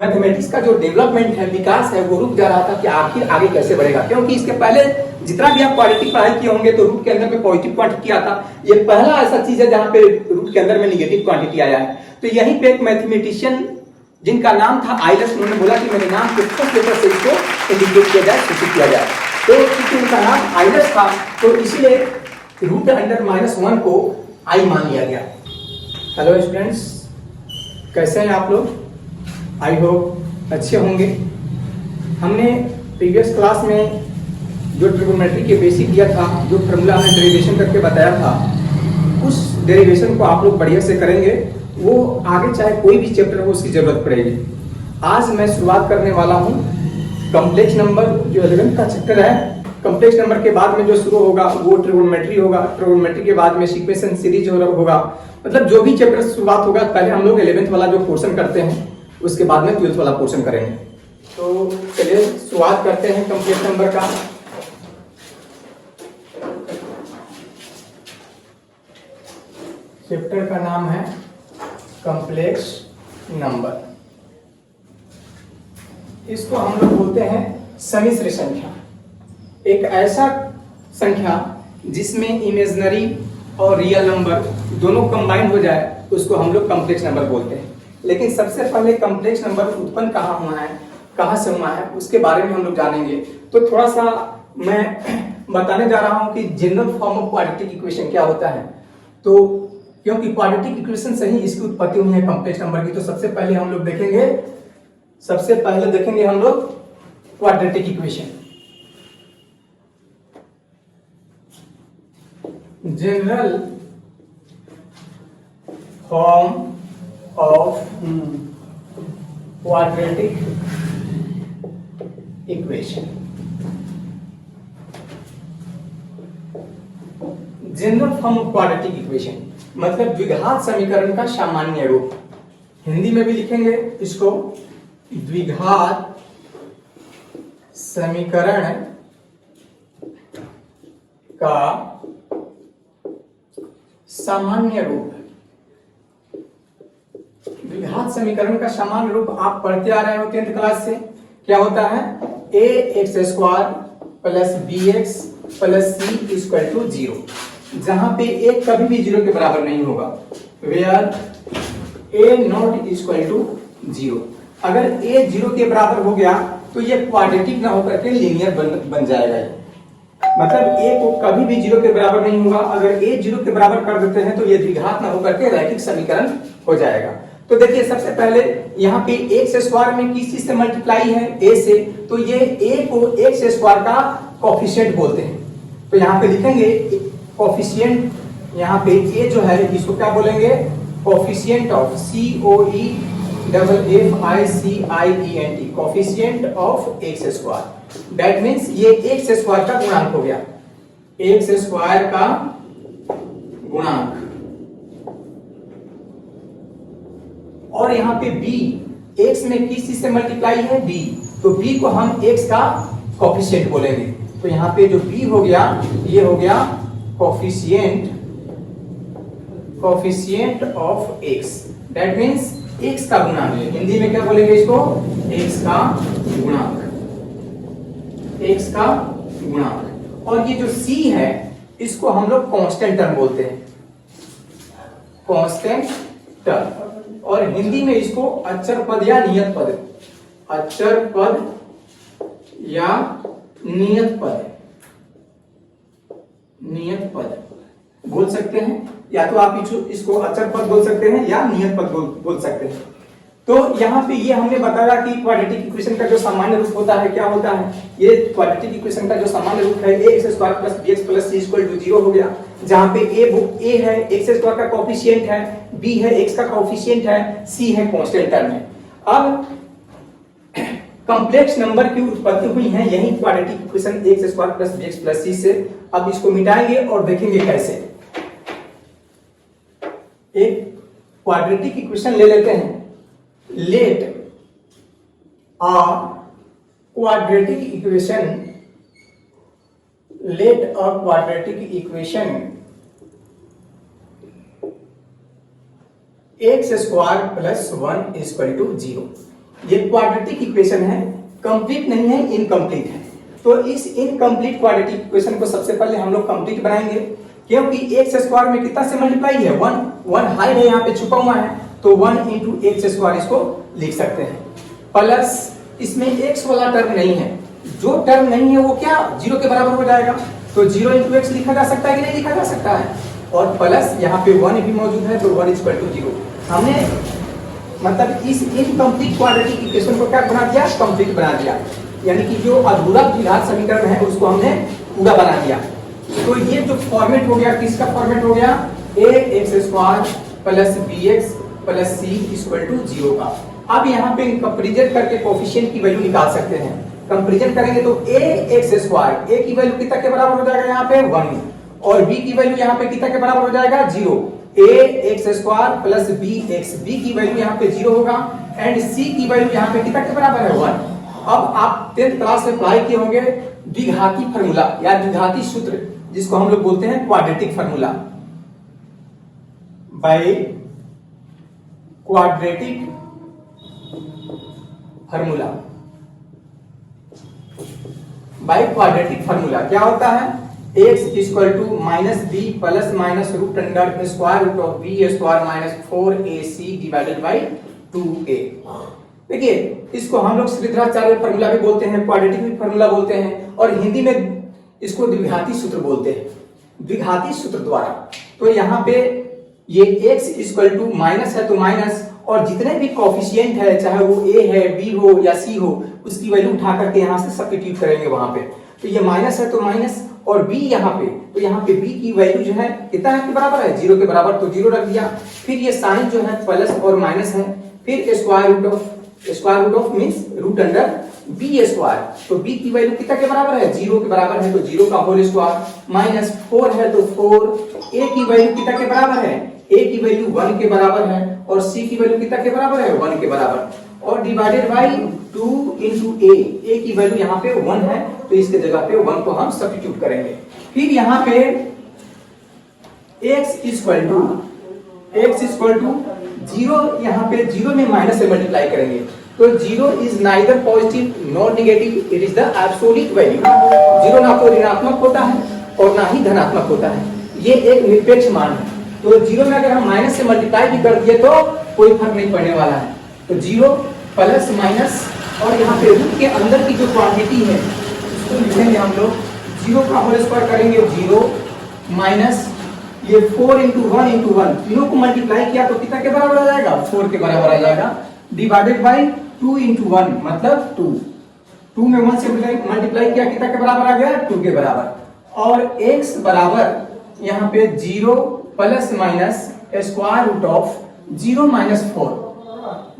Mathematics का जो development है, विकास है, वो रुक जा रहा था कि आखिर आगे कैसे बढ़ेगा। क्योंकि इसके पहले जितना भी आप क्वाड्रेटिक पढ़ाई किए होंगे तो रूट के अंदर में पॉजिटिव क्वांटिटी आता। ये पहला ऐसा चीज है जहां पे रूट के अंदर में निगेटिव क्वांटिटी आया है। तो यहीं पे एक मैथमेटिशियन जिनका नाम था आइलस, उन्होंने बोला कि मेरे नाम के फर्स्ट लेटर से इसको इंडिकेट किया जाए, सूचित किया जाए। तो क्योंकि उनका नाम आइलस था तो इसलिए रूट अंडर -1 को आई मान लिया गया। हेलो स्टूडेंट्स, कैसे हैं आप लोग? आई होप अच्छे होंगे। हमने प्रीवियस क्लास में जो ट्रिग्नोमेट्री के बेसिक दिया था, जो फॉर्मूला हमने डेरिवेशन करके बताया था, उस डेरिवेशन को आप लोग बढ़िया से करेंगे। वो आगे चाहे कोई भी चैप्टर हो उसकी जरूरत पड़ेगी। आज मैं शुरुआत करने वाला हूँ कॉम्प्लेक्स नंबर, जो 11th का चैप्टर है। कॉम्प्लेक्स नंबर के बाद में जो शुरू होगा वो ट्रिग्नोमेट्री होगा। ट्रिग्नोमेट्री के बाद में सीक्वेंस एंड सीरीज होगा। मतलब जो भी चैप्टर शुरुआत होगा, पहले हम लोग 11th वाला जो पोर्शन करते हैं उसके बाद में 12th वाला पोर्शन करेंगे। तो चलिए शुरुआत करते हैं कॉम्प्लेक्स नंबर का। चैप्टर का नाम है कॉम्प्लेक्स नंबर। इसको हम लोग बोलते हैं सम्मिश्र संख्या। एक ऐसा संख्या जिसमें इमेजिनरी और रियल नंबर दोनों कंबाइन हो जाए उसको हम लोग कॉम्प्लेक्स नंबर बोलते हैं। लेकिन सबसे पहले कॉम्प्लेक्स नंबर उत्पन्न कहाँ हुआ है, कहाँ से हुआ है, उसके बारे में हम लोग जानेंगे। तो थोड़ा सा मैं बताने जा रहा हूँ कि general form of quadratic equation क्या होता है। तो क्योंकि क्वाड्रेटिक इक्वेशन से ही इसकी उत्पत्ति हुई है कॉम्प्लेक्स नंबर की, तो सबसे पहले हम लोग देखेंगे हम लोग quadratic equation. General form of quadratic equation. General form of quadratic equation मतलब द्विघात समीकरण का सामान्य रूप। हिंदी में भी लिखेंगे इसको द्विघात समीकरण का सामान्य रूप। द्विघात समीकरण का सामान्य रूप आप पढ़ते आ रहे हो 10th क्लास से। क्या होता है? ax² plus bx plus c equal to 0, जहां पे a कभी भी 0 के बराबर नहीं होगा। Where a not equal to 0। अगर a 0 के बराबर हो गया तो ये क्वाड्रेटिक ना होकर के लीनियर बन जाएगा। मतलब a को कभी भी 0 के बराबर नहीं होगा। अगर a 0 के बराबर कर देते हैं तो ये द्विघात ना होकर के रैखिक समीकरण हो जाएगा। तो देखिए सबसे पहले यहाँ पे x² में किस चीज से मल्टीप्लाई है? a से। तो ये a को x² का कोफिशिएंट बोलते हैं। तो यहाँ पे लिखेंगे कोफिशिएंट, यहाँ पे a जो है इसको क्या बोलेंगे? Coefficient of COEFFICIENT, coefficient of x²। That means ये x² का गुणांक हो गया, x² का गुणांक। और यहाँ पे b, x में किस चीज से मल्टीप्लाई है? b। तो b को हम x का कोफिशिएंट बोलेंगे। तो यहाँ पे जो b हो गया, ये हो गया coefficient of x। That means x का गुणांक। हिंदी में क्या बोलेंगे इसको? x का गुणांक, x का गुणांक। और ये जो c है इसको हम लोग कांस्टेंट टर्म बोलते हैं, कांस्टेंट टर्म। और हिंदी में इसको अचर पद या नियत पद, अचर पद या नियत पद बोल सकते हैं। या तो आप इसको अचर पद बोल सकते हैं या नियत पद बोल सकते हैं। तो यहाँ पे ये हमने बताया कि क्वाड्रेटिक इक्वेशन का जो सामान्य रूप होता है क्या होता है? ये क्वाड्रेटिक इक्वेशन का जो सामान्य रूप है ax² plus bx plus c equal to 0 हो गया, जहां पे a है x² का कोफिशिएंट है, b है x का कोफिशिएंट है, c है कांस्टेंट टर्म है। अब कॉम्प्लेक्स नंबर की उत्पत्ति हुई है यही quadratic equation ax² plus bx plus c से। अब इसको मिटाएंगे और देखेंगे कैसे। एक क्वाड्रेटिक इक्वेशन ले लेते हैं। Let a quadratic equation x² plus 1 equal to 0। ये क्वाड्रेटिक इक्वेशन है, कंप्लीट नहीं है, इनकम्प्लीट है। तो इस इनकम्प्लीट क्वाड्रेटिक इक्वेशन को सबसे पहले हम लोग कंप्लीट बनाएंगे, क्योंकि एक्स स्क्वायर में कितना से मल्टीप्लाई है, वन हाइड है यहाँ पे छुपा हुआ है, तो 1 इंटू एक्स स्क्वायर इसको लिख सकते हैं। प्लस इसमें एक्स वाला टर्म नहीं है, जो टर्म नहीं है वो क्या 0 के बराबर हो जाएगा, तो 0 इंटू एक्स लिखा जा सकता है कि नहीं लिखा जा सकता है। और प्लस यहाँ पे 1 भी मौजूद है, तो 1 इक्वल टू 0। हमने मतलब इस इनकम्प्लीट क्वाड्रेटिक इक्वेशन को क्या बना दिया, कंप्लीट बना दिया, यानी कि जो अधूरा द्विघात समीकरण है उसको हमने पूरा बना दिया। तो ये जो फॉर्मेट हो गया, किसका फॉर्मेट हो गया, A X square plus B X plus C equal to 0 का। अब यहाँ पे कंपैरिजन करके कोफिशिएंट की वैल्यू निकाल सकते हैं। कंपैरिजन करेंगे तो ए एक्स स्क्वायर, ए की वैल्यू कितना के बराबर हो जाएगा यहाँ पे 1, और बी की वैल्यू यहाँ पे कितना के बराबर हो जाएगा 0। A X square plus B X, B की वैल्यू यहाँ पे 0 होगा, एंड सी की वैल्यू यहाँ पे कितना के बराबर है 1। अब आप 10th क्लास में अप्लाई किए होंगे द्विघाती फार्मूला या द्विघाती सूत्र, जिसको हम लोग बोलते हैं quadratic formula, by quadratic formula. By quadratic formula क्या होता है, x equal to minus b plus minus root under square root of b square minus 4ac divided by 2a। देखिए इसको हम लोग श्रीधराचार्य फार्मूला भी बोलते हैं, क्वाड्रेटिक फार्मूला बोलते हैं, और हिंदी में इसको द्विघाती सूत्र बोलते हैं, द्विघाती सूत्र द्वारा। तो यहाँ पे ये x इक्वल टू माइनस है तो माइनस, और जितने भी कोफिशिएंट है, चाहे वो a है, b हो या c हो, उसकी वैल्यू उठा करके यहाँ से सब्स्टिट्यूट करेंगे वहां पे। तो ये माइनस है तो माइनस, और b यहाँ पे, तो यहाँ पे b की वैल्यू जो है कितना है के बराबर है 0 के बराबर, तो 0 रख दिया। फिर ये साइन जो है प्लस और माइनस है, फिर square root of means root under b square, तो b की वैल्यू कितना के बराबर है 0 के बराबर है, तो 0 का होल स्क्वायर, माइनस 4 है तो 4, a की वैल्यू कितना के बराबर है, a की वैल्यू 1 के बराबर है, और c की वैल्यू कितना के बराबर है 1 के बराबर, और डिवाइडेड बाय 2 इंटू a की वैल्यू यहाँ पे 1 है, तो इसके जगह पे 1 को हम सब्स्टिट्यूट करेंगे। फिर यहाँ पे x इक्वल टू 0, यहाँ पे 0 में माइनस से मल्टीप्लाई करेंगे, तो 0 is neither positive nor negative, it is the absolute value. 0 ना तो ऋणात्मक होता है और ना ही धनात्मक होता है, ये एक निरपेक्ष मान है। तो 0 में अगर हम माइनस से मल्टीप्लाई भी कर दिए तो कोई फर्क नहीं पड़ने वाला है। तो 0 प्लस माइनस, और यहाँ पे रूट के अंदर की जो क्वांटिटी है उसको लिखेंगे हम लोग, 0 का होल स्क्वायर करेंगे 0 माइनस ये 4 इंटू 1 इंटू 1, तीनों को मल्टीप्लाई किया तो कितना के बराबर आ जाएगा 4 के बराबर आ जाएगा, डिवाइडेड बाय 2 इंटू 1 मतलब 2 में 1 से मल्टीप्लाई किया कितना के बराबर आ गया 2 के बराबर, और x बराबर यहाँ पे 0 plus minus square root of 0 minus 4,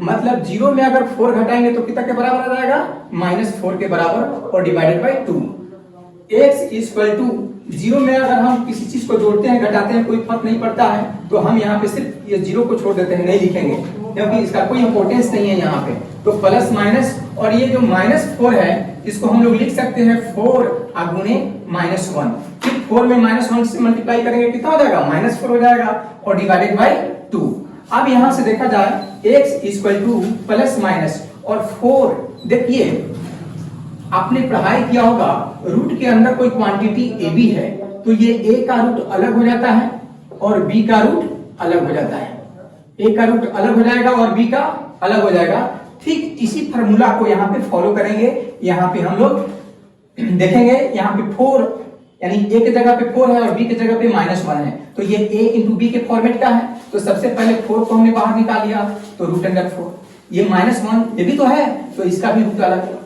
मतलब 0 में अगर 4 घटाएंगे तो कितना के बराबर आ जाएगा -4 के बराबर, और divided by 2। x equal to 0 में अगर हम किसी चीज को जोड़ते हैं घटाते हैं कोई फर्क नहीं पड़ता है, तो हम यहाँ पे सिर्फ ये 0 को छोड़ देते हैं, नहीं लिखेंगे क्योंकि इसका कोई इंपॉर्टेंस नहीं है यहाँ पे। तो प्लस माइनस, और ये जो -4 है इसको हम लोग लिख सकते हैं 4 गुणे -1, फिर 4 में -1 से मल्टीप्लाई करेंगे कितना हो जाएगा -4 हो जाएगा, और डिवाइडेड बाय 2। अब यहाँ से देखा जाए x equal two plus minus और 4, देखिए आपने पढ़ाई किया होगा रूट के अंदर कोई क्वांटिटी a b है तो ये a का रूट अलग हो जाता है और b का रूट अलग हो जाता है, a का रूट अलग हो जाएगा और b का अलग हो जाएगा। ठीक इसी फार्मूला को यहाँ पे फॉलो करेंगे, यहाँ पे हम लोग देखेंगे यहाँ पे 4 यानी a के जगह पे 4 है और b के जगह पे -1 है, तो ये a इंटू b के फॉर्मेट का है। तो सबसे पहले 4 को हमने बाहर निकाल लिया तो रूट अंडर 4, ये -1 ये भी तो है तो इसका भी रूट अलग,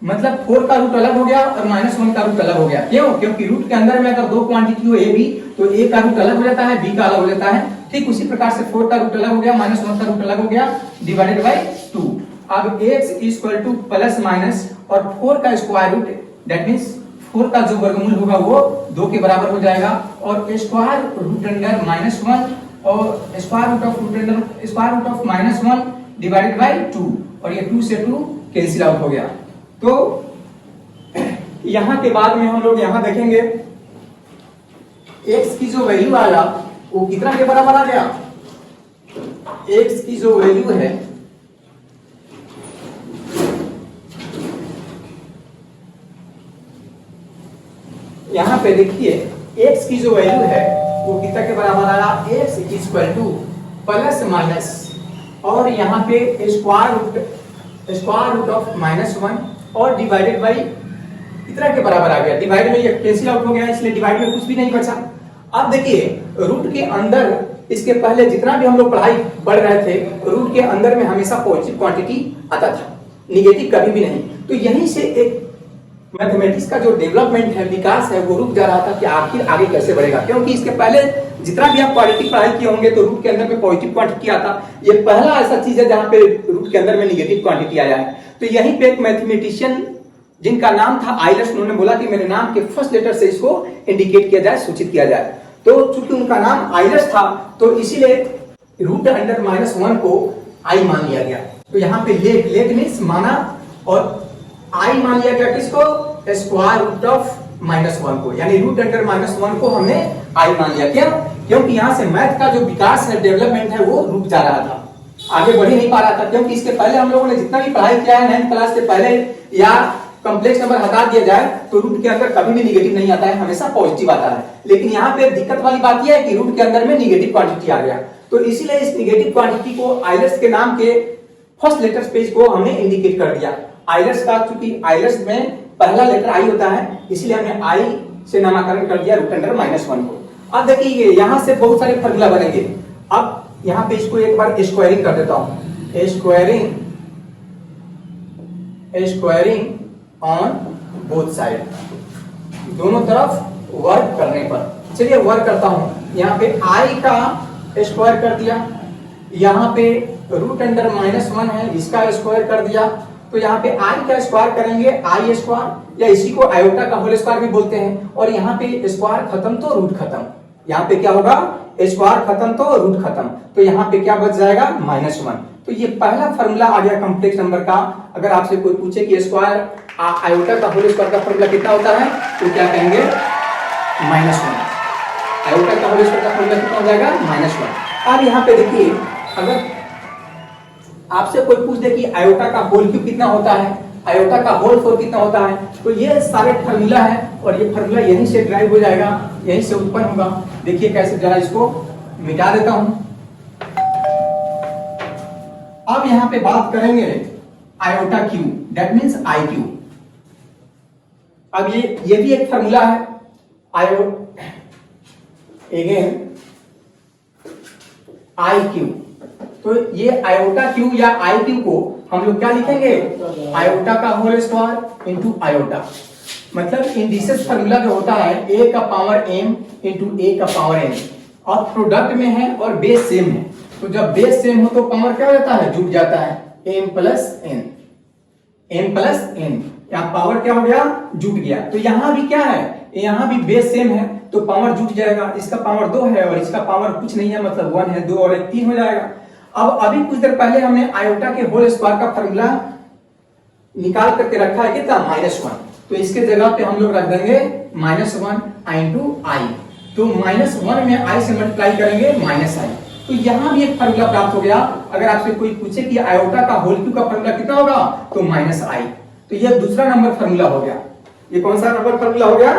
मतलब 4 का रूट अलग हो गया और -1 का रूट अलग हो गया। क्यों? क्योंकि रूट के अंदर में अगर दो क्वांटिटी हो a b तो a का रूट अलग हो जाता है, b का अलग हो जाता है। ठीक उसी प्रकार से 4 का रूट अलग हो गया, -1 का रूट अलग हो गया, डिवाइडेड बाय 2। अब x equal two plus minus और 4 का स्क्वायर रूट, दैट मींस 4 का जो वर्गमूल होगा वो 2 के बराबर हो जाएगा, और स्क्वायर रूट अंडर -1 और square root of -1 divided by 2, और ये 2 से 2 कैंसिल आउट हो गया। तो यहां के बाद में हम लोग यहां देखेंगे x की जो वैल्यू आया वो कितना के बराबर आ गया, x की जो वैल्यू है यहाँ पे देखिए x की जो वैल्यू है वो कितना के बराबर आया, x equal two plus minus और यहाँ पे स्क्वायर रूट ऑफ -1 और डिवाइडेड बाई कितना के बराबर आ गया, डिवाइड में ये कैंसिल आउट हो गया इसलिए डिवाइड में कुछ भी नहीं बचा। अब देखिए रूट के अंदर इसके पहले जितना भी हम लोग पढ़ाई पढ़ रहे थे रूट के अंदर में हमेशा पॉजिटिव क्वांटिटी आता था, निगेटिव कभी भी नहीं। तो यहीं से एक मैथमेटिक्स का जो डेवलपमेंट है, विकास है, वो रुक जा रहा था कि आखिर आगे कैसे बढ़ेगा, क्योंकि इसके पहले जितना भी आप क्वाड्रेटिक पढ़ाई किए होंगे तो रूट के अंदर में पॉजिटिव क्वांटिटी आता। ये पहला ऐसा चीज है जहां पे रूट के अंदर में निगेटिव क्वांटिटी आया है। तो यहीं पे एक मैथमेटिशियन जिनका नाम था आइलर्स, उन्होंने बोला कि मेरे नाम के फर्स्ट लेटर से इसको इंडिकेट किया जाए, सूचित किया जाए। तो चूंकि उनका नाम आइलर्स था तो इसीलिए रूट अंडर -1 को आई मान लिया गया। तो यहाँ पे लेट मीन्स माना और आई मान लिया गया किसको, स्क्वायर रूट ऑफ -1 को, यानी रूट अंडर -1 को हमने आई मान लिया। क्या? क्योंकि यहाँ से मैथ का जो विकास है, डेवलपमेंट है, वो रुक जा रहा था, आगे बढ़ ही नहीं पा रहा था। क्योंकि इसके पहले हम लोगों ने जितना भी पढ़ाई किया है 9th क्लास से पहले, या कॉम्प्लेक्स नंबर हटा दिया जाए तो रूट के अंदर कभी भी निगेटिव नहीं आता है, हमेशा पॉजिटिव आता है। लेकिन यहाँ पे दिक्कत वाली बात यह है कि रूट के अंदर में निगेटिव क्वांटिटी आ गया। तो इसीलिए इस निगेटिव क्वांटिटी को आइलर्स के नाम के फर्स्ट लेटर स्पेस को हमने इंडिकेट कर दिया। आइलर्स का, चूंकि आइलर्स में पहला लेटर आई होता है, इसलिए हमने आई से नामकरण कर दिया रूट अंडर -1 को। अब देखिए यहाँ से बहुत सारे फॉर्मूला बनेंगे। अब यहाँ पे इसको एक बार स्क्वायरिंग कर देता हूं, स्क्वायरिंग ऑन बोथ साइड, दोनों तरफ वर्क करने पर। चलिए वर्क करता हूं। यहाँ पे आई का स्क्वायर कर दिया, यहाँ पे रूट अंडर -1 है, इसका स्क्वायर कर दिया। तो यहाँ पे आई का स्क्वायर करेंगे आई स्क्वायर, या इसी को आयोटा का होल स्क्वायर भी बोलते हैं। और यहाँ पे स्क्वायर खत्म तो रूट खत्म, यहाँ पे क्या होगा, स्क्वायर खत्म तो रूट खत्म। तो यहाँ पे क्या बच जाएगा, -1। तो ये पहला फॉर्मूला आ गया कॉम्प्लेक्स नंबर का। अगर आपसे कोई पूछे कि स्क्वायर आयोटा का होल स्क्वायर का फॉर्मूला कितना होता है, तो क्या कहेंगे, -1। आयोटा का होल स्क्वायर का फॉर्मूला कितना हो जाएगा, -1। अब यहाँ पे देखिए, अगर आपसे कोई पूछ दे कि आयोटा का होल क्यूब कितना होता है, आयोटा का होल 4 कितना होता है, तो ये सारे फॉर्मूला है और ये फॉर्मूला यहीं से ड्राइव हो जाएगा, यहीं से उत्पन्न होगा। देखिए कैसे, जरा इसको मिटा देता हूं। अब यहां पे बात करेंगे iota cube, that means I cube. अब ये भी एक फॉर्मूला है, आई क्यूब। तो ये आयोटा क्यूब या आई क्यूब को हम लोग क्या लिखेंगे, आयोटा का होल स्क्वायर इंटू आयोटा। मतलब इंडिसेस फॉर्मूला जो होता है a का पावर m इंटू a का पावर n, और प्रोडक्ट में है और बेस सेम है। तो जब बेस सेम हो तो पावर क्या हो जाता है, जुट जाता है, m प्लस n, यहाँ पावर क्या हो गया, जुट गया। तो यहाँ भी क्या है, यहाँ भी बेस सेम है तो पावर जुट जाएगा। इसका पावर 2 है और इसका पावर कुछ नहीं है, मतलब 1 है, 2 और 1 3 हो जाएगा। अब अभी कुछ देर पहले हमने आयोटा के होल स्क्वायर का फॉर्मूला निकाल करके रखा है कितना, -1। तो इसके जगह पे हम लोग रख देंगे -1 इंटू आई। तो -1 में आई से मल्टीप्लाई करेंगे -i। तो यहाँ भी एक फॉर्मूला प्राप्त हो गया। अगर आपसे कोई पूछे कि आयोटा का होल क्यूब का फॉर्मूला कितना होगा, तो -i। तो ये दूसरा नंबर फॉर्मूला हो गया। ये कौन सा नंबर फॉर्मूला हो गया,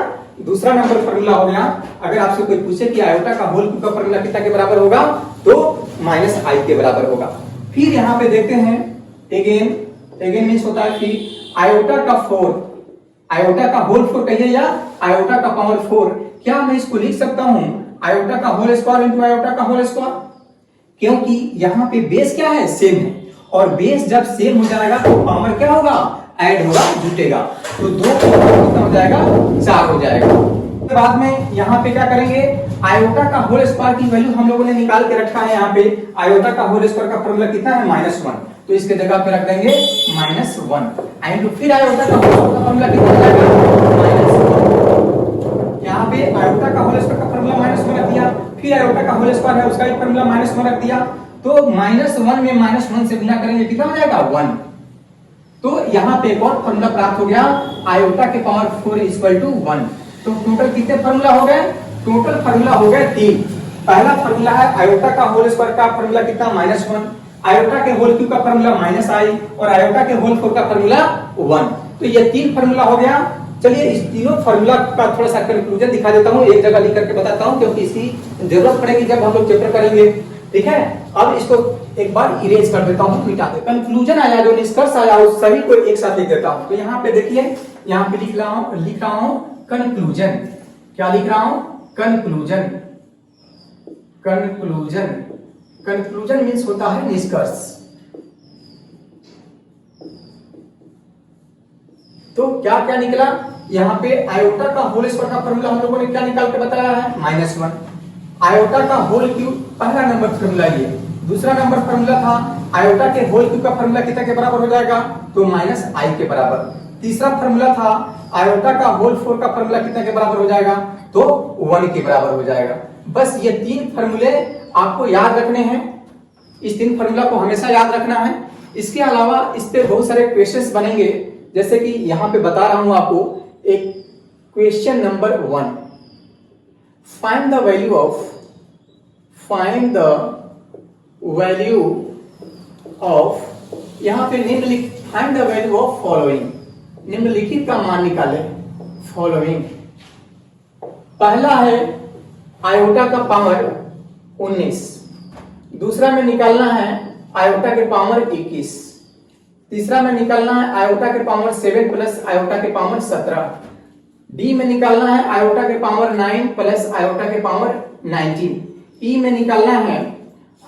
दूसरा नंबर फॉर्मूला हो गया। अगर आपसे कोई पूछे कि आयोटा का होल क्यूब का फॉर्मूला कितना के बराबर होगा, तो -i के बराबर होगा। फिर यहाँ पे देखते हैं अगेन मींस होता है कि आयोटा का 4, आयोटा का होल 4 कहिए या आयोटा का पावर 4। क्या मैं इसको लिख सकता हूं आयोटा का होल स्क्वायर इंटू आयोटा का होल स्क्वायर, क्योंकि यहाँ पे बेस क्या है, सेम है। और बेस जब सेम हो जाएगा तो पावर क्या होगा, ऐड होगा, जुटेगा। तो 2 कितना हो जाएगा, 4 हो जाएगा। उसके बाद में यहाँ पे क्या करेंगे, आयोटा का होल स्क्वायर की वैल्यू हम लोगों ने निकाल के रखा है। यहाँ पे आयोटा का होल स्क्वायर का फॉर्मूला कितना है, -1। तो इसके जगह पे रख देंगे -1 एंड फिर आयोटा का होल स्क्वायर का फॉर्मूला कितना हो जाएगा, -1। यहाँ पे आयोटा का होल स्क्वायर का फॉर्मूला -1 रख दिया, फिर आयोटा का होल स्क्वायर है उसका भी फॉर्मूला -1 रख दिया। तो -1 में -1 से गुना करेंगे कितना हो जाएगा, 1। तो यहाँ पे एक और फॉर्मूला प्राप्त हो गया, आयोटा के पावर 4 इक्वल टू 1। तो टोटल कितने फॉर्मूला हो गए, टोटल फॉर्मूला हो गए 3। पहला फॉर्मूला है आयोटा का होल स्क्वायर का फॉर्मूला कितना, -1, आयोटा के होल क्यूब का फॉर्मूला -i और आयोटा के होल 4 का फॉर्मूला 1। तो ये 3 फॉर्मूला हो गया। चलिए इस तीनों फार्मूला का थोड़ा सा कंक्लूजन दिखा देता हूँ, एक जगह लिख करके बताता हूँ, क्योंकि इसकी जरूरत पड़ेगी जब हम लोग चैप्टर करेंगे। ठीक है, अब इसको एक बार इरेज कर देता हूँ, मिटा दे। कंक्लूजन आया, जो निष्कर्ष आया उस सभी को एक साथ लिख देता हूँ। तो यहाँ पे देखिए, यहाँ पे लिख रहा हूँ कंक्लूजन। क्या लिख रहा हूँ? कंक्लूजन। कंक्लूजन, कंक्लूजन मीन्स होता है निष्कर्ष। तो क्या क्या निकला? यहाँ पे आयोटा का होल स्क्वायर का फॉर्मूला हम लोगों ने क्या निकाल के बताया है? -1। आयोटा का होल क्यूब पहला नंबर फॉर्मूला ये। दूसरा नंबर फॉर्मूला था आयोटा के होल क्यूब का फॉर्मूला कितना के बराबर हो जाएगा? तो -i के बराबर। तीसरा फॉर्मूला था आयोटा का होल 4 का फॉर्मूला कितना के बराबर हो जाएगा? तो 1 के बराबर हो जाएगा। बस ये 3 फॉर्मूले आपको याद रखने हैं, इस 3 फॉर्मूला को हमेशा याद रखना है। इसके अलावा इस पे बहुत सारे क्वेश्चंस बनेंगे, जैसे कि यहां पे बता रहा हूं आपको। एक question number 1, find the value of, यहां पे find the value of following, निम्नलिखित का मान निकाले। फॉलोइंग पहला है आयोटा का पावर 19, दूसरा में निकालना है आयोटा के पावर 21, तीसरा में निकालना है आयोटा के पावर 7 प्लस आयोटा के पावर 17, डी में निकालना है आयोटा के पावर 9 प्लस आयोटा के पावर 19, ई में निकालना है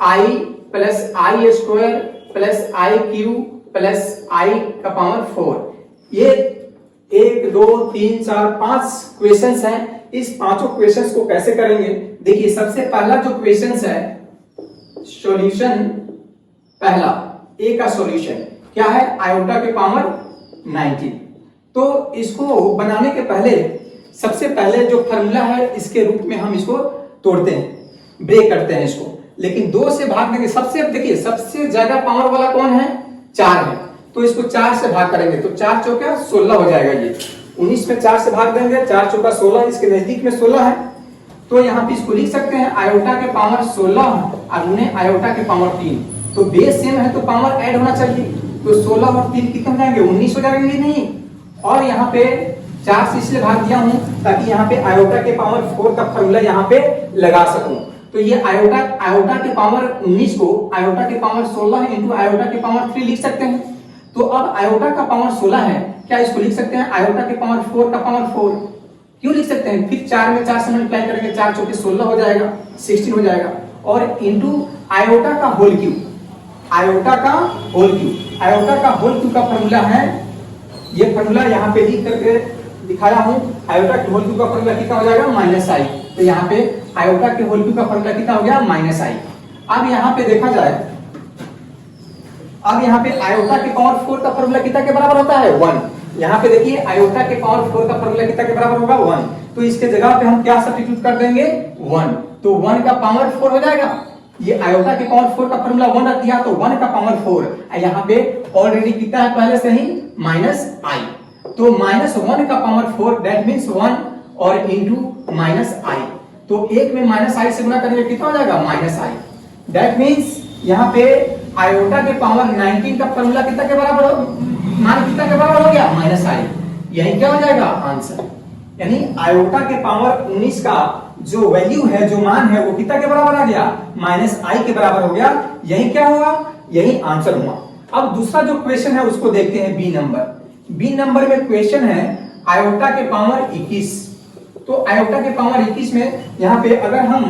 I plus I square plus I cube plus I का पावर 4। ये 1 2 3 4 5 क्वेश्चंस हैं। इस पांचों क्वेश्चंस को कैसे करेंगे? देखिए, सबसे पहला जो क्वेश्चंस है सॉल्यूशन, पहला ए का सॉल्यूशन क्या है? आयोटा के पावर 19। तो इसको बनाने के पहले सबसे पहले जो फॉर्मूला है इसके रूप में हम इसको तोड़ते हैं, ब्रेक करते हैं इसको, लेकिन 2 से भाग देंगे। देखिए सबसे ज्यादा पावर वाला कौन है? 4 है, तो इसको 4 से भाग करेंगे तो 4 चौका 16 हो जाएगा। ये 19 में 4 से भाग देंगे, 4 चौका 16, इसके नजदीक में 16 है, तो यहाँ पे इसको लिख सकते हैं आयोटा के पावर 16 और उन्हें आयोटा के पावर 3। तो बेस सेम है तो पावर ऐड होना चाहिए, तो 16 और 3 कितने हो जाएंगे? 19 हो जाएंगे। नहीं, और यहाँ पे 4 से इसलिए भाग दिया हूं ताकि यहाँ पे आयोटा के पावर 4 का फॉर्मूला यहाँ पे लगा सकूं। तो ये आयोटा के पावर 19 को आयोटा के पावर 16 इंटू आयोटा के पावर 3 लिख सकते हैं। तो अब आयोटा का पावर 16 है, क्या इसको लिख सकते हैं आयोटा के पावर 4 का पावर 4? क्यों लिख सकते हैं? फिर 4 में 4 से मल्टीप्लाई करेंगे, 4 चौके 16 हो जाएगा, 16 हो जाएगा, और इंटू आयोटा का होल क्यूब, आयोटा का होल क्यूब। आयोटा का होल क्यूब का फॉर्मूला है, ये फॉर्मूला यहाँ पे लिख करके दिखाया हूं। आयोटा के होल क्यूब का फॉर्मूला कितना हो जाएगा? -i। तो यहाँ पे आयोटा के होल क्यूब का फॉर्मूला कितना हो गया? -i। अब यहाँ पे देखा जाए, अब यहाँ पे आयोटा के पावर 4 का फॉर्मूला कितना के बराबर होता है? 1। यहाँ पे देखिए आयोटा के पावर 4 का फॉर्मूला कितना के बराबर होगा? 1। तो इसके जगह पे हम क्या सब्स्टिट्यूट कर देंगे? 1। तो 1 का पावर 4 हो जाएगा। ये आयोटा के पावर 4 का फॉर्मूला 1 रख दिया, तो 1 का पावर 4। यहाँ पे ऑलरेडी कितना है पहले से ही? -i। तो -1 का पावर 4 दैट मींस 1 और इंटू -i। तो 1 में -i से गुणा करेंगे कितना हो जाएगा? -i। दैट मींस यहाँ पे आयोटा के पावर 19 का फॉर्मूला कितना के बराबर मान कितना के बराबर हो गया? -i। यही क्या हो जाएगा? आंसर। यानी आयोटा के पावर 19 का जो वैल्यू है, जो मान है, वो कितना के बराबर आ गया? -i के बराबर हो गया। यही क्या हुआ? यही आंसर हुआ। अब दूसरा जो क्वेश्चन है उसको देखते हैं, बी नंबर। बी नंबर में क्वेश्चन है आयोटा के पावर 21। तो आयोटा के पावर 21 में यहाँ पे अगर हम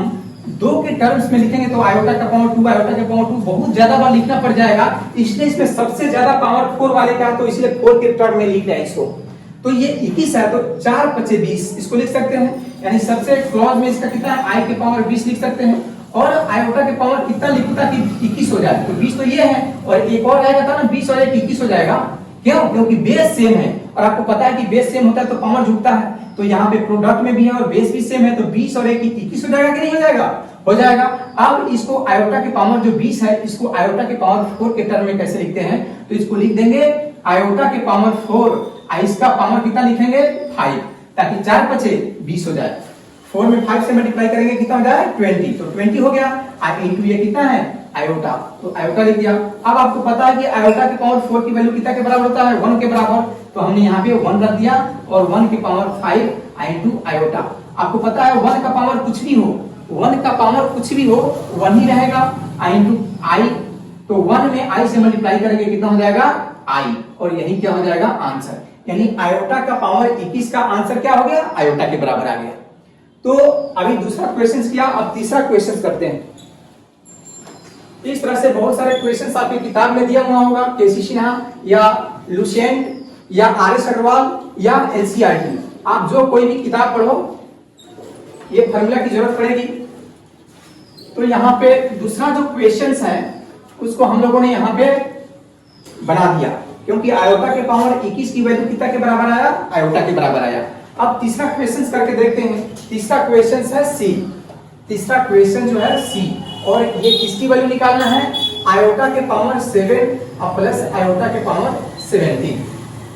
2 के टर्म्स में लिखेंगे तो आयोटा का पावर 2, आयोटा का पावर 2 बहुत ज्यादा बार लिखना पड़ जाएगा, इसलिए इसमें सबसे ज्यादा पावर 4 वाले का है, तो इसलिए 4 के टर्म में लिख रहे हैं इसको। तो ये 21 है, तो 4 × 20 इसको लिख सकते हैं, यानी सबसे क्लॉज में इसका कितना है? आई के पावर 20 लिख सकते हैं। और आयोटा के पावर कितना लिखता कि 21 हो जाए? तो 20 तो ये है, और एक और आएगा था ना 20 और 21 हो जाएगा। क्यों? क्योंकि बेस सेम है, और आपको पता है कि बेस सेम होता है तो पावर झुकता है। तो यहाँ पे प्रोडक्ट में भी है और बेस भी सेम है, तो 20 और 21 हो जाएगा कि नहीं हो जाएगा? हो जाएगा। अब इसको आयोटा के पावर जो 20 है, इसको आयोटा के पावर 4 के टर्म में कैसे लिखते हैं? तो इसको लिख देंगे आयोटा के पावर 4, इसका पावर कितना लिखेंगे? 5, ताकि 4 × 20 हो जाए। 4 में 5 से मल्टीप्लाई करेंगे कितना हो जाए? 20। तो 20 हो गया, इंटू ये कितना है? आयोटा। तो आयोटा लिख दिया। अब आपको पता है कि आयोटा के पावर 4 की वैल्यू कितना के बराबर होता है? 1 के बराबर। तो तो हमने यहाँ पे 1 रख दिया और 1 की पावर 5 इंटू आयोटा। आपको पता है 1 का पावर कुछ भी हो, 1 का पावर कुछ भी हो 1 ही रहेगा इंटू आई। तो 1 में आई से मल्टीप्लाई करेंगे कितना हो जाएगा आई, और यही क्या हो जाएगा आंसर। यानी आयोटा का पावर 21 का आंसर क्या हो गया आयोटा के बराबर आ गया। तो अभी दूसरा क्वेश्चन किया, अब तीसरा क्वेश्चन करते हैं। इस तरह से बहुत सारे क्वेश्चंस आपकी किताब में दिया हुआ होगा, केसी सिन्हा या लुसेंट या आर एस अग्रवाल या एनसीईआरटी, आप जो कोई भी किताब पढ़ो ये फॉर्मूला की जरूरत पड़ेगी। तो यहाँ पे दूसरा जो क्वेश्चंस है उसको हम लोगों ने यहाँ पे बना दिया, क्योंकि आयोटा के पावर 21 की वैल्यू कितना के बराबर आया आयोटा के बराबर आया। अब तीसरा क्वेश्चन करके देखते हैं। तीसरा क्वेश्चन है सी, तीसरा क्वेश्चन जो है सी, और ये किसकी वैल्यू निकालना है आयोटा के पावर 7 और प्लस आयोटा के पावर 17।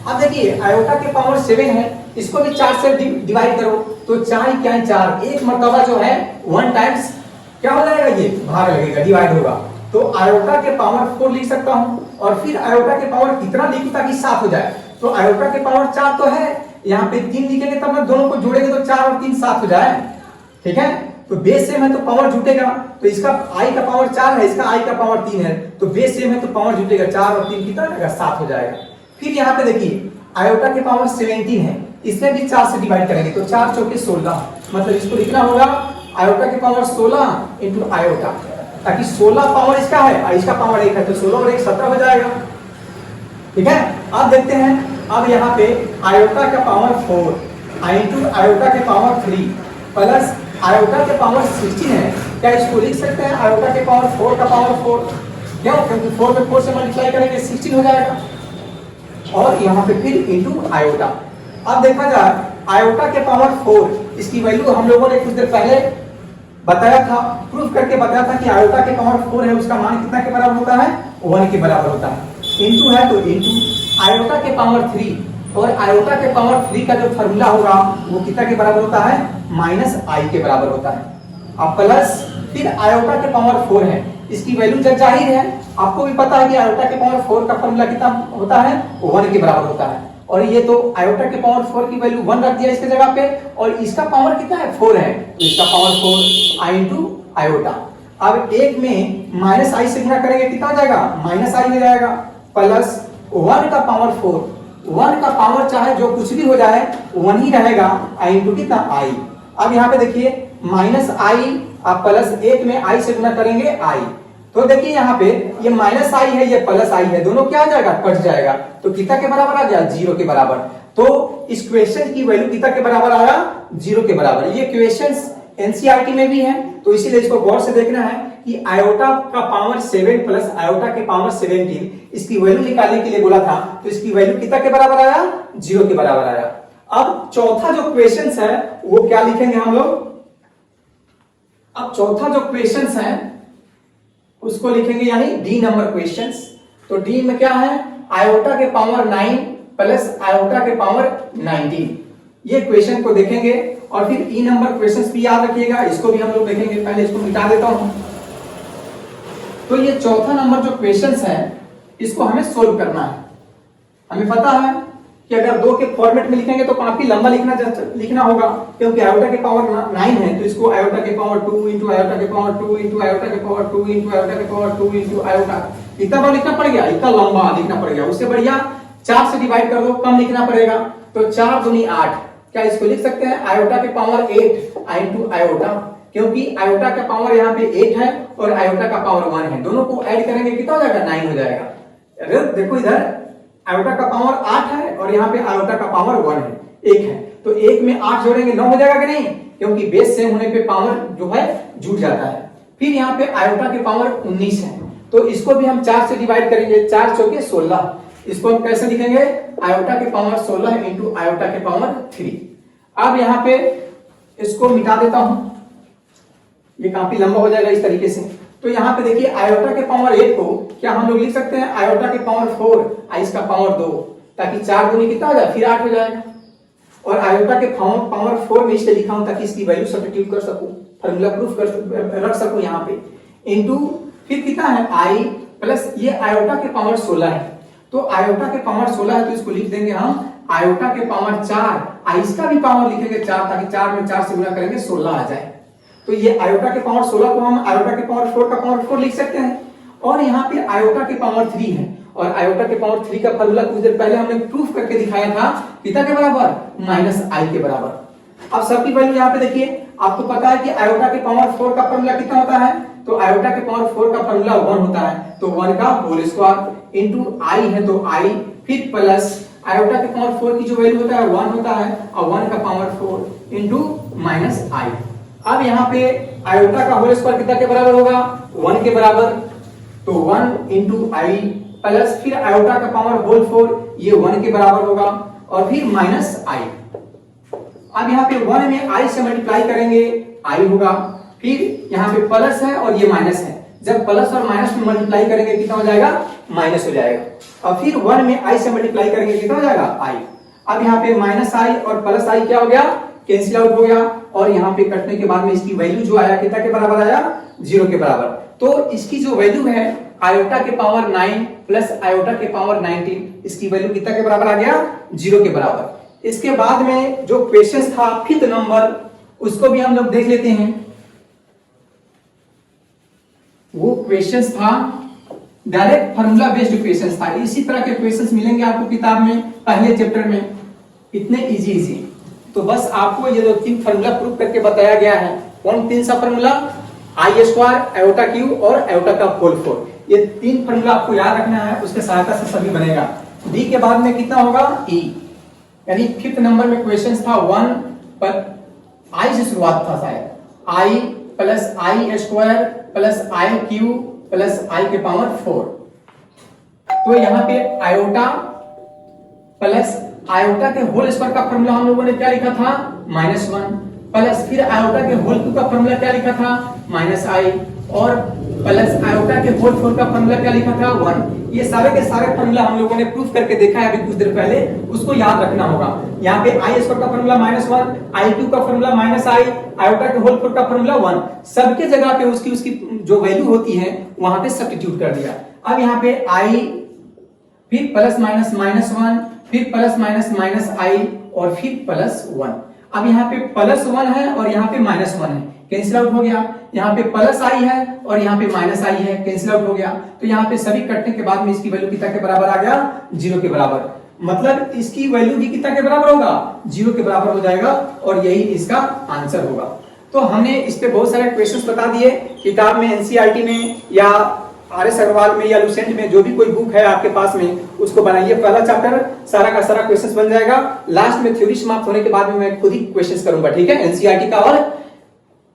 अब देखिए आयोटा के पावर 7 है, इसको भी 4 से डिवाइड करो तो 4 क्या है 4, एक मर्तबा जो है 1 टाइम्स क्या हो जाएगा ये भाग लगेगा डिवाइड होगा। तो आयोटा के पावर 4 लिख सकता हूं, और फिर आयोटा के पावर कितना लिखी ताकि 7 हो जाए। तो आयोटा के पावर 4 तो है, यहाँ पे 3 लिखेंगे तब ना दोनों को जोड़ेंगे तो 4 और 3 7 हो जाए, ठीक है। तो बेस सेम है तो पावर जुटेगा, तो इसका आई का पावर 4 है, इसका आई का पावर 3 है, तो बेस सेम है तो पावर जुटेगा, 4 और 3 कितना आएगा 7 हो जाएगा। फिर यहाँ पे देखिए आयोटा के पावर 17 है, इसमें भी 4 से डिवाइड करेंगे तो 4 चौके 16, मतलब इसको लिखना होगा आयोटा के पावर 16 इंटू आयोटा, ताकि 16 पावर इसका है और इसका पावर 1 है, तो 16 और 1 17 हो जाएगा, ठीक है। अब देखते हैं, अब यहाँ पे आयोटा का पावर 4 इंटू आयोटा के पावर 3 प्लस आयोटा के पावर 16 है। क्या इसको लिख सकते हैं आयोटा के पावर 4 का पावर 4, क्यों, क्योंकि 4 में 4 से मल्टीप्लाई करेंगे 16 हो जाएगा, और यहाँ पे फिर इंटू आयोटा। अब देखा जाए आयोटा के पावर 4 इसकी वैल्यू हम लोगों ने कुछ देर पहले बताया था, प्रूफ करके बताया था कि आयोटा के पावर 4 है, उसका मान कितना के बराबर होता है 1 के बराबर होता है। इंटू है तो इंटू आयोटा के पावर 3, और आयोटा के पावर 3 का जो फॉर्मूला होगा वो कितना के बराबर होता है माइनस आई के बराबर होता है। अब प्लस फिर आयोटा के पावर 4 है, इसकी वैल्यू जब जाहिर है आपको भी पता है कि आयोटा के पावर 4 का फॉर्मूला कितना होता है 1 के बराबर होता है, और ये तो आयोटा के पावर 4 की वैल्यू 1 रख दिया इसके जगह पे, और इसका पावर कितना है 4 है, तो इसका पावर 4 आई इंटू आयोटा। अब एक में माइनस आई से गुणा करेंगे कितना आ जाएगा माइनस आई हो जाएगा, प्लस 1 का पावर 4, 1 का पावर चाहे जो कुछ भी हो जाए 1 ही रहेगा, आई इंटू कितना आई। अब यहाँ पे देखिए माइनस आई आप प्लस 1 में आई से गुणा करेंगे आई, तो देखिए यहाँ पे ये माइनस आई है ये प्लस आई है, दोनों क्या आ जाएगा कट जाएगा, तो कितना के बराबर आ गया 0 के बराबर। तो इस क्वेश्चन की वैल्यू कितना के बराबर आया 0 के बराबर। ये क्वेश्चंस एनसीईआरटी में भी है, तो इसीलिए इसको गौर से देखना है कि आयोटा का पावर 7 प्लस आयोटा के पावर 17 इसकी वैल्यू निकालने के लिए बोला था, तो इसकी वैल्यू कितना के बराबर आया 0 के बराबर आया। अब चौथा जो क्वेश्चन है वो क्या लिखेंगे हम लोग, अब चौथा जो क्वेश्चन है उसको लिखेंगे यानी डी नंबर क्वेश्चंस। तो डी में क्या है आयोटा के पावर 9 प्लस आयोटा के पावर 19, ये क्वेश्चन को देखेंगे, और फिर ई नंबर क्वेश्चंस भी याद रखिएगा, इसको भी हम लोग देखेंगे। पहले इसको मिटा देता हूं। तो ये चौथा नंबर जो क्वेश्चंस है इसको हमें सोल्व करना है। हमें पता है कि अगर 2 के फॉर्मेट में लिखेंगे तो काफी लंबा लिखना होगा, क्योंकि आयोटा के पावर 9 है, तो इसको आयोटा के पावर 2 इंटू आयोटा के पावर 2 इंटू आयोटा के पावर 2 इंटू आयोटा के पावर 2 इंटू आयोटा, इतना बार लिखना पड़ गया, इतना लंबा लिखना पड़ गया। उससे बढ़िया 4 से डिवाइड कर दो, कम लिखना पड़ेगा, तो 4 दूनी 8। क्या इसको लिख सकते हैं आयोटा के पावर 8 इंटू आयोटा, क्योंकि आयोटा का पावर यहाँ पे 8 है और आयोटा का पावर 1 है, दोनों को ऐड करेंगे कितना हो जाएगा 9 हो जाएगा। देखो इधर आयोटा का पावर 8 है और यहाँ पे आयोटा का पावर 1 है, 1 है, तो 1 में 8 जोड़ेंगे 9 हो जाएगा कि नहीं, क्योंकि बेस सेम होने पे पावर जो है जुड़ जाता है। फिर यहाँ पे आयोटा के पावर 19 है, तो इसको भी हम 4 से डिवाइड करेंगे, 4 चौके 16, इसको हम कैसे लिखेंगे आयोटा के पावर 16 इंटू आयोटा के पावर 3। अब यहाँ पे इसको मिटा देता हूं, ये काफी लंबा हो जाएगा इस तरीके से। तो यहाँ पे देखिए आयोटा के पावर 8 को क्या हम लोग लिख सकते हैं आयोटा के पावर 4 इसका पावर 2, ताकि 4 दूनी कितना हो जाए फिर 8 हो जाएगा, और आयोटा के पावर 4 में इसलिए लिखा हूं ताकि इसकी वैल्यू सब्स्टिट्यूट कर सकूं, फार्मूला प्रूफ कर रख सकूं यहाँ पे, इंटू फिर कितना है आई प्लस ये आयोटा के पावर 16 है, तो आयोटा के पावर 16 है तो इसको लिख देंगे हम आयोटा के पावर 4, इसका भी पावर लिखेंगे 4 ताकि 4 में 4 से गुणा करेंगे 16 आ जाए। तो ये आयोटा के पावर 16 को हम आयोटा के पावर 4 का पावर 4 लिख सकते हैं। और यहाँ पे आयोटा के पावर 3 है और आयोटा के पावर 3 का फॉर्मूला कुछ देर पहले हमने प्रूफ करके दिखाया था, कितना के बराबर माइनस आई के बराबर। अब सबकी वैल्यू यहाँ पे देखिए, आपको पता है कि आयोटा के पावर 4 का फॉर्मूला कितना होता है, तो आयोटा के पावर 4 का फॉर्मूला 1 होता है, तो 1 का होल स्क्वायर इनटू आई है तो आई, फिर प्लस आयोटा के पावर 4 की जो वैल्यू होता है 1 होता है और 1 का पावर 4 इनटू माइनस आई। अब यहाँ पे आयोटा का होल स्क्वायर कितना के बराबर होगा, 1 के बराबर, तो 1 इनटू आई प्लस फिर आयोटा का पावर होल 4 ये 1 के बराबर होगा और फिर माइनस आई। अब यहाँ पे 1 में आई से मल्टीप्लाई करेंगे आई होगा, फिर यहाँ पे प्लस है और ये माइनस है, जब प्लस और माइनस में मल्टीप्लाई करेंगे कितना हो जाएगा, माइनस हो जाएगा। और फिर 1 में आई से मल्टीप्लाई करेंगे कितना हो जाएगा, आई। अब यहाँ पे माइनस आई और प्लस आई क्या हो गया, कैंसिल आउट हो गया और यहाँ पे कटने के बाद में इसकी वैल्यू जो आया कितना के बराबर आया, 0 के बराबर। तो इसकी जो वैल्यू है आयोटा के पावर 9 प्लस आयोटा के पावर 19, इसकी वैल्यू कितना के बराबर आ गया, 0 के बराबर। इसके बाद में जो क्वेश्चन था 5th नंबर, उसको भी हम लोग देख लेते हैं। वो क्वेश्चन था डायरेक्ट फार्मूला बेस्ड क्वेश्चन था। इसी तरह के क्वेश्चन मिलेंगे आपको किताब में पहले चैप्टर में, इतने इजी। तो बस आपको ये जो 3 फार्मूला प्रूव करके बताया गया है, कौन 3 सा फार्मूला, आई स्क्वायर, आयोटा क्यू और आयोटा का होल 4, ये 3 फार्मूला आपको याद रखना है, उसके सहायता से सभी बनेगा। डी के बाद में कितना होगा, ई, यानी 5th नंबर में क्वेश्चन था 1 पर आई से शुरुआत था शायद, I plus I square plus I cube plus I के पावर 4। तो यहाँ पे आयोटा प्लस आयोटा के होल स्क्वायर का फॉर्मूला हम लोगों ने क्या लिखा था, -1 प्लस फिर आयोटा के होल क्यूब का फॉर्मूला क्या लिखा था, -i और प्लस आयोटा के होल 4 का फॉर्मूला क्या लिखा था, 1। ये सारे के सारे फॉर्मूला हम लोगों ने प्रूफ करके देखा है अभी कुछ देर पहले, उसको याद रखना होगा। यहाँ पे आई स्क्वायर का फॉर्मूला -1, आई क्यूब का फॉर्मूला -i, आयोटा के होल 4 का फॉर्मूला 1, सबके जगह पे उसकी जो वैल्यू होती है वहां पे सब्स्टिट्यूट कर दिया। अब यहाँ पे आई फिर प्लस माइनस -1 फिर प्लस माइनस -i और फिर +1। अब यहाँ पे +1 है और यहाँ पे -1 है, कैंसिल आउट हो गया। यहाँ पे +i है और यहाँ पे -i है, कैंसिल आउट हो गया। तो यहाँ पे सभी कटने के बाद में इसकी वैल्यू कितना के बराबर आ गया, 0 के बराबर। मतलब इसकी वैल्यू भी कितना के बराबर होगा, 0 के बराबर हो जाएगा और यही इसका आंसर होगा। तो हमने इस पे बहुत सारे क्वेश्चंस बता दिए। किताब में एनसीईआरटी में या आर.एस. अग्रवाल में या लुसेंट में जो भी कोई बुक है आपके पास में उसको बनाइए। पहला चैप्टर सारा का सारा क्वेश्चंस बन जाएगा। लास्ट में थ्योरी समाप्त होने के बाद में मैं खुद ही क्वेश्चंस करूंगा, ठीक है, एनसीईआरटी का और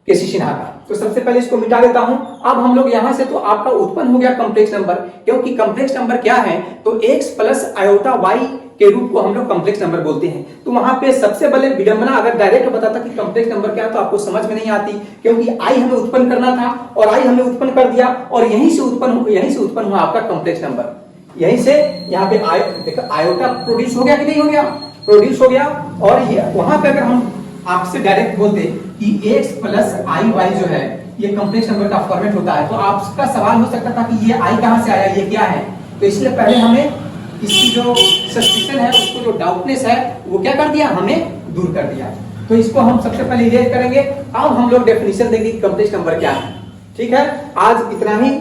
केसी सिन्हा का। तो सबसे पहले इसको मिटा देता हूं। अब हम लोग यहां से तो आपका उत्पन्न हो गया कॉम्प्लेक्स नंबर, क्योंकि कॉम्प्लेक्स नंबर क्या है तो x प्लस आयोटा y के रूप को हम लोग कॉम्प्लेक्स नंबर बोलते हैं। तो वहां पे सबसे पहले विडंबना, अगर डायरेक्ट बताता कि कॉम्प्लेक्स नंबर क्या है तो आपको समझ में नहीं आती, क्योंकि i हमें उत्पन्न करना था और i हमने उत्पन्न कर दिया और यहीं से उत्पन्न हुआ आपका कॉम्प्लेक्स नंबर। यहीं से यहाँ पे आयोटा प्रोड्यूस हो गया कि नहीं हो गया, प्रोड्यूस हो गया। और ये वहां पे अगर हम आपसे डायरेक्ट बोलते कि x प्लस आई वाई जो है ये कॉम्प्लेक्स नंबर का फॉर्मेट होता है, तो आपका सवाल हो सकता था कि ये i कहां से आया, ये क्या है। तो इसलिए पहले हमें इसकी जो सस्पिशन है, उसको जो डाउटनेस है वो क्या कर दिया, हमें दूर कर दिया। तो इसको हम सबसे पहले इरेज करेंगे। अब हम लोग डेफिनेशन देंगे कि कॉम्प्लेक्स नंबर क्या है। ठीक है, आज इतना ही,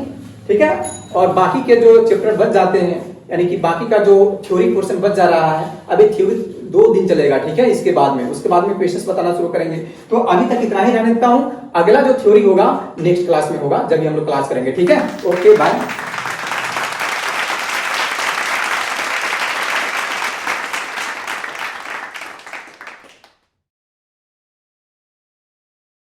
ठीक है। और बाकी के जो चैप्टर बच जाते हैं, यानी कि बाकी का जो थ्योरी पोर्शन बच जा रहा है, अभी थ्योरी 2 दिन चलेगा, ठीक है। उसके बाद में क्वेश्चंस बताना शुरू करेंगे। तो अभी तक इतना ही रहने देता हूं। अगला जो थ्योरी होगा नेक्स्ट क्लास में होगा, जब भी हम लोग क्लास करेंगे, ठीक है। Okay, bye.